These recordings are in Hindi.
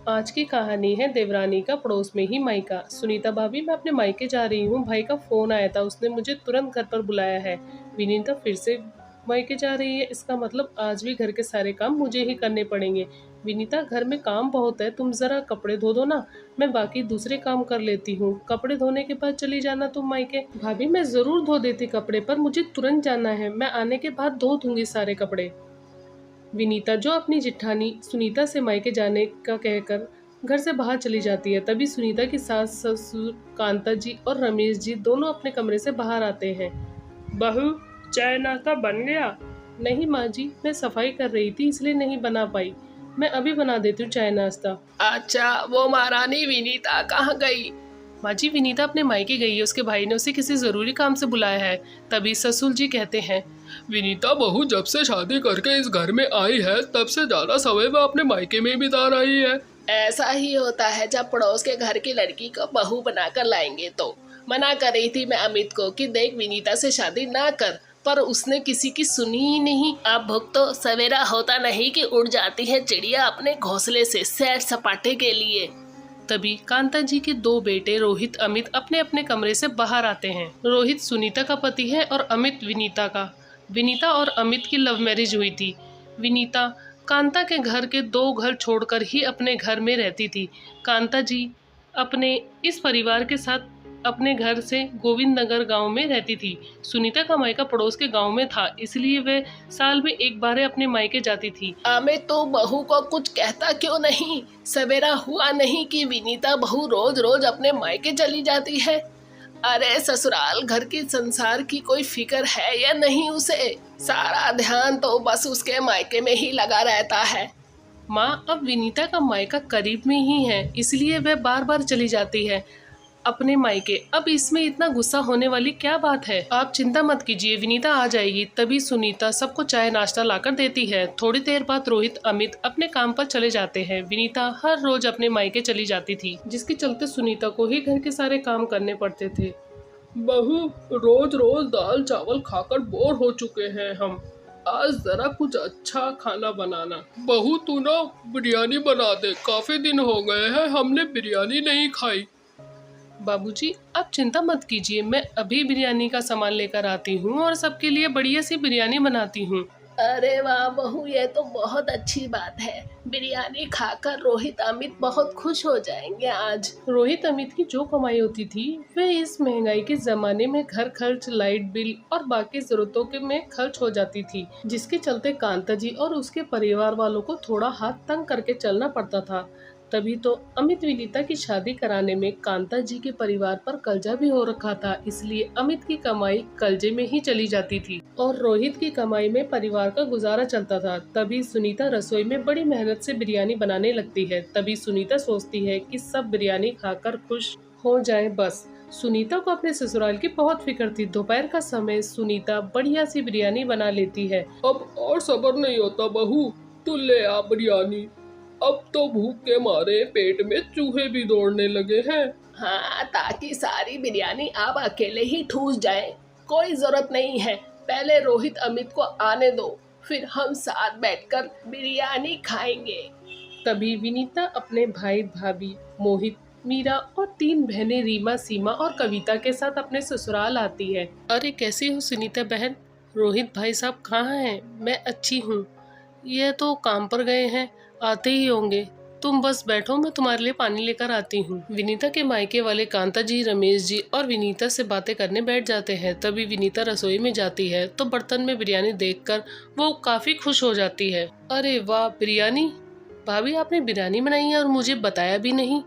आज की कहानी है देवरानी का पड़ोस में ही मायका। सुनीता भाभी, मैं अपने मायके जा रही हूँ। भाई का फोन आया था, उसने मुझे तुरंत घर पर बुलाया है। विनीता फिर से मायके जा रही है, इसका मतलब आज भी घर के सारे काम मुझे ही करने पड़ेंगे। विनीता, घर में काम बहुत है, तुम जरा कपड़े धो दो ना, मैं बाकी दूसरे काम कर लेती हूँ। कपड़े धोने के बाद चली जाना तुम मायके। भाभी, मैं जरूर धो देती कपड़े, पर मुझे तुरंत जाना है, मैं आने के बाद धो दूंगी सारे कपड़े। विनीता, जो अपनी जिठानी सुनीता से मायके जाने का कहकर घर से बाहर चली जाती है, तभी सुनीता की सास ससुर कांता जी और रमेश जी दोनों अपने कमरे से बाहर आते हैं। बहू, चाय नाश्ता बन गया? नहीं माँ जी, मैं सफाई कर रही थी इसलिए नहीं बना पाई। मैं अभी बना देती हूँ चाय नाश्ता। अच्छा, वो महारानी विनीता कहाँ गई? माँ जी, विनीता अपने मायके गई है, उसके भाई ने उसे किसी जरूरी काम से बुलाया है। तभी ससुर जी कहते हैं, विनीता बहू जब से शादी करके इस घर में आई है तब से ज्यादा समय वह अपने मायके में बिता रही है। ऐसा ही होता है जब पड़ोस के घर की लड़की को बहू बनाकर लाएंगे तो। मना कर रही थी मैं अमित को कि देख विनीता से शादी ना कर, पर उसने किसी की सुनी ही नहीं। अब भुक तो सवेरा होता नहीं कि उड़ जाती है चिड़िया अपने घोंसले से सैर सपाटे के लिए। तभी कांता जी के दो बेटे रोहित अमित अपने अपने कमरे से बाहर आते हैं। रोहित सुनीता का पति है और अमित विनीता का। विनीता और अमित की लव मैरिज हुई थी। विनीता कांता के घर के दो घर छोड़कर ही अपने घर में रहती थी। कांता जी अपने इस परिवार के साथ अपने घर से गोविंद नगर गाँव में रहती थी। सुनीता का मायका पड़ोस के गाँव में था, इसलिए वह साल में एक बार अपने मायके जाती थी। अमित तो बहू को कुछ कहता क्यों नहीं? सवेरा हुआ नहीं कि विनीता बहू रोज रोज अपने मायके चली जाती है। अरे ससुराल घर की संसार की कोई फिक्र है या नहीं उसे? सारा ध्यान तो बस उसके मायके में ही लगा रहता है। माँ, अब विनीता का मायका करीब में ही है, इसलिए वह बार बार चली जाती है अपने मायके। अब इसमें इतना गुस्सा होने वाली क्या बात है? आप चिंता मत कीजिए, विनीता आ जाएगी। तभी सुनीता सबको चाय नाश्ता लाकर देती है। थोड़ी देर बाद रोहित अमित अपने काम पर चले जाते हैं। विनीता हर रोज अपने मायके चली जाती थी, जिसके चलते सुनीता को ही घर के सारे काम करने पड़ते थे। बहू, रोज रोज दाल चावल खाकर बोर हो चुके हैं हम। आज जरा कुछ अच्छा खाना बनाना। बहू तू ना बिरयानी बना दे, काफी दिन हो गए हैं हमने बिरयानी नहीं खाई। बाबूजी, आप चिंता मत कीजिए, मैं अभी बिरयानी का सामान लेकर आती हूँ और सबके लिए बढ़िया सी बिरयानी बनाती हूँ। अरे वाह बहू, ये तो बहुत अच्छी बात है। बिरयानी खाकर रोहित अमित बहुत खुश हो जाएंगे आज। रोहित अमित की जो कमाई होती थी वह इस महंगाई के जमाने में घर खर्च, लाइट बिल और बाकी जरूरतों के में खर्च हो जाती थी, जिसके चलते कांता जी और उसके परिवार वालों को थोड़ा हाथ तंग करके चलना पड़ता था। तभी तो अमित विनीता की शादी कराने में कांता जी के परिवार पर कर्जा भी हो रखा था, इसलिए अमित की कमाई कर्जे में ही चली जाती थी और रोहित की कमाई में परिवार का गुजारा चलता था। तभी सुनीता रसोई में बड़ी मेहनत से बिरयानी बनाने लगती है। तभी सुनीता सोचती है कि सब बिरयानी खाकर खुश हो जाए बस। सुनीता को अपने ससुराल की बहुत फिक्र थी। दोपहर का समय सुनीता बढ़िया सी बिरयानी बना लेती है। अब और सब्र नहीं होता बहू, तू ले आ बिरयानी। अब तो भूख के मारे पेट में चूहे भी दौड़ने लगे हैं। हाँ, ताकि सारी बिरयानी आप अकेले ही ठूस जाए। कोई जरूरत नहीं है, पहले रोहित अमित को आने दो, फिर हम साथ बैठकर बिरयानी खाएंगे। तभी विनीता अपने भाई भाभी मोहित, मीरा और तीन बहनें रीमा, सीमा और कविता के साथ अपने ससुराल आती है। अरे कैसी हो सुनीता बहन? रोहित भाई साहब कहाँ हैं? मैं अच्छी हूँ, यह तो काम पर गए हैं, आते ही होंगे। तुम बस बैठो, मैं तुम्हारे लिए पानी लेकर आती हूँ। विनीता के मायके वाले कांता जी, रमेश जी और विनीता से बातें करने बैठ जाते हैं। तभी विनीता रसोई में जाती है तो बर्तन में बिरयानी देखकर वो काफी खुश हो जाती है। अरे वाह, बिरयानी! भाभी, आपने बिरयानी बनाई है और मुझे बताया भी नहीं।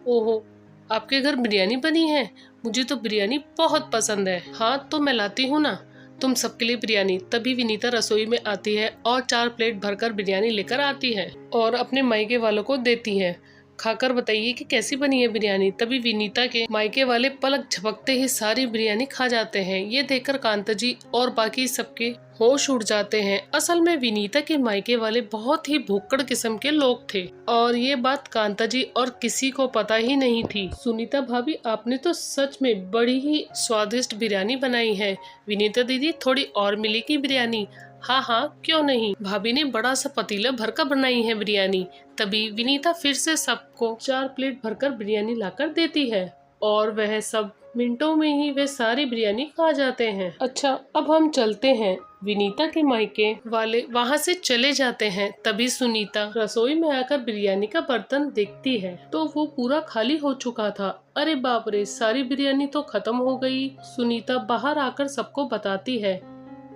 ओहो, आपके घर बिरयानी बनी है? मुझे तो बिरयानी बहुत पसंद है। हाँ तो मैं लाती हूँ ना तुम सबके लिए बिरयानी। तभी विनीता रसोई में आती है और 4 प्लेट भरकर बिरयानी लेकर आती है और अपने मायके वालों को देती है। खाकर बताइए कि कैसी बनी है बिरयानी। तभी विनीता के मायके वाले पलक झपकते ही सारी बिरयानी खा जाते हैं। ये देखकर कांता जी और बाकी सबके होश उड़ जाते हैं। असल में विनीता के मायके वाले बहुत ही भुक्कड़ किस्म के लोग थे और ये बात कांता जी और किसी को पता ही नहीं थी। सुनीता भाभी, आपने तो सच में बड़ी ही स्वादिष्ट बिरयानी बनाई है। विनीता दीदी, थोड़ी और मिलेगी बिरयानी? हाँ हाँ, क्यों नहीं। भाभी ने बड़ा सा पतीला भरकर बनाई है बिरयानी। तभी विनीता फिर से सबको 4 प्लेट भरकर बिरयानी लाकर देती है और वह सब मिनटों में ही वे सारी बिरयानी खा जाते हैं। अच्छा, अब हम चलते हैं। विनीता के मायके वाले वहाँ से चले जाते हैं। तभी सुनीता रसोई में आकर बिरयानी का बर्तन देखती है तो वो पूरा खाली हो चुका था। अरे बाप रे, सारी बिरयानी तो खत्म हो गई। सुनीता बाहर आकर सबको बताती है,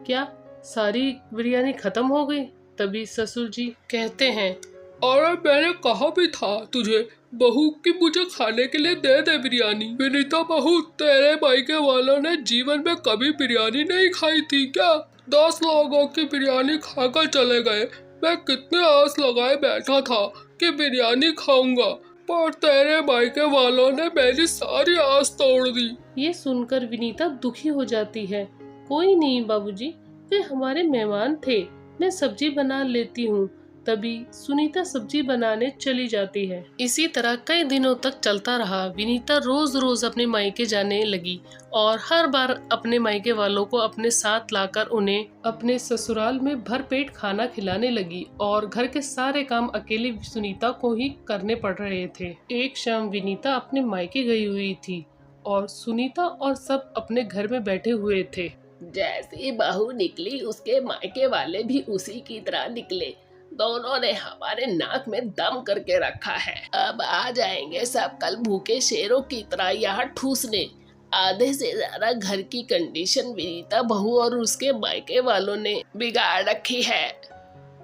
क्या सारी बिरयानी खत्म हो गई? तभी ससुर जी कहते हैं, और मैंने कहा भी था तुझे बहू कि मुझे खाने के लिए दे दे बिरयानी। विनीता बहू, तेरे मायके वालों ने जीवन में कभी बिरयानी नहीं खाई थी क्या? 10 लोगों की बिरयानी खाकर चले गए। मैं कितने आस लगाए बैठा था कि बिरयानी खाऊंगा, पर तेरे मायके वालों ने मेरी सारी आस तोड़ दी। ये सुनकर विनीता दुखी हो जाती है। कोई नहीं बाबूजी, वे हमारे मेहमान थे, मैं सब्जी बना लेती हूँ। तभी सुनीता सब्जी बनाने चली जाती है। इसी तरह कई दिनों तक चलता रहा। विनीता रोज रोज अपने मायके जाने लगी और हर बार अपने मायके वालों को अपने साथ लाकर उन्हें अपने ससुराल में भरपेट खाना खिलाने लगी और घर के सारे काम अकेले सुनीता को ही करने पड़ रहे थे। एक शाम विनीता अपने मायके गई हुई थी और सुनीता और सब अपने घर में बैठे हुए थे। जैसी बहू निकली उसके मायके वाले भी उसी की तरह निकले। दोनों ने हमारे नाक में दम करके रखा है। अब आ जाएंगे सब कल भूखे शेरों की तरह यहाँ ठूसने। आधे से ज्यादा घर की कंडीशन विनीता बहू और उसके मायके वालों ने बिगाड़ रखी है।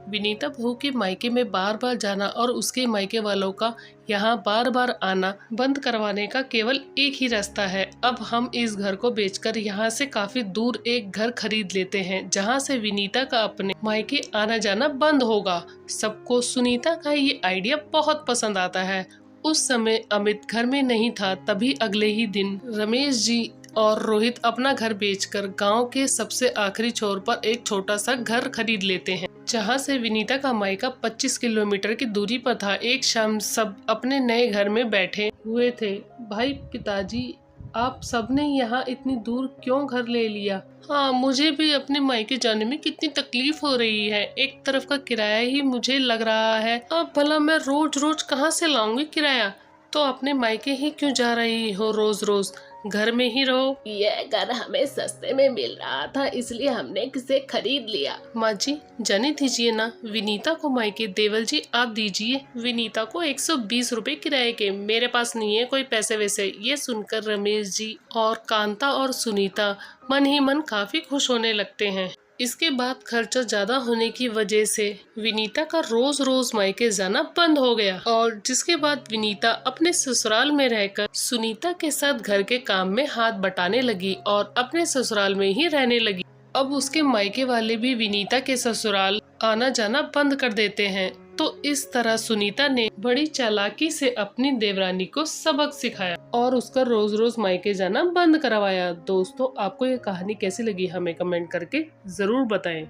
विनीता बहू के मायके में बार बार जाना और उसके मायके वालों का यहाँ बार बार आना बंद करवाने का केवल एक ही रास्ता है। अब हम इस घर को बेचकर यहाँ से काफी दूर एक घर खरीद लेते हैं जहाँ से विनीता का अपने मायके आना जाना बंद होगा। सबको सुनीता का ये आइडिया बहुत पसंद आता है। उस समय अमित घर में नहीं था। तभी अगले ही दिन रमेश जी और रोहित अपना घर बेचकर गांव के सबसे आखिरी छोर पर एक छोटा सा घर खरीद लेते हैं जहां से विनीता का मायका 25 किलोमीटर की दूरी पर था। एक शाम सब अपने नए घर में बैठे हुए थे। भाई पिताजी, आप सबने यहाँ इतनी दूर क्यों घर ले लिया? हाँ, मुझे भी अपने मायके जाने में कितनी तकलीफ हो रही है। एक तरफ का किराया ही मुझे लग रहा है। अब भला मैं रोज रोज कहाँ से लाऊंगी किराया? तो अपने मायके ही क्यों जा रही हो रोज रोज? घर में ही रहो। यह घर हमें सस्ते में मिल रहा था इसलिए हमने इसे खरीद लिया। माँ जी, जाने दीजिए ना, विनीता को मायके देवल जी आप दीजिए। विनीता को 120 रुपए किराए के, मेरे पास नहीं है कोई पैसे वैसे। ये सुनकर रमेश जी और कांता और सुनीता मन ही मन काफी खुश होने लगते हैं। इसके बाद खर्चा ज्यादा होने की वजह से विनीता का रोज रोज मायके जाना बंद हो गया और जिसके बाद विनीता अपने ससुराल में रहकर सुनीता के साथ घर के काम में हाथ बटाने लगी और अपने ससुराल में ही रहने लगी। अब उसके मायके वाले भी विनीता के ससुराल आना जाना बंद कर देते हैं। तो इस तरह सुनीता ने बड़ी चालाकी से अपनी देवरानी को सबक सिखाया और उसका रोज रोज मायके जाना बंद करवाया। दोस्तों, आपको ये कहानी कैसी लगी हमें कमेंट करके जरूर बताएं।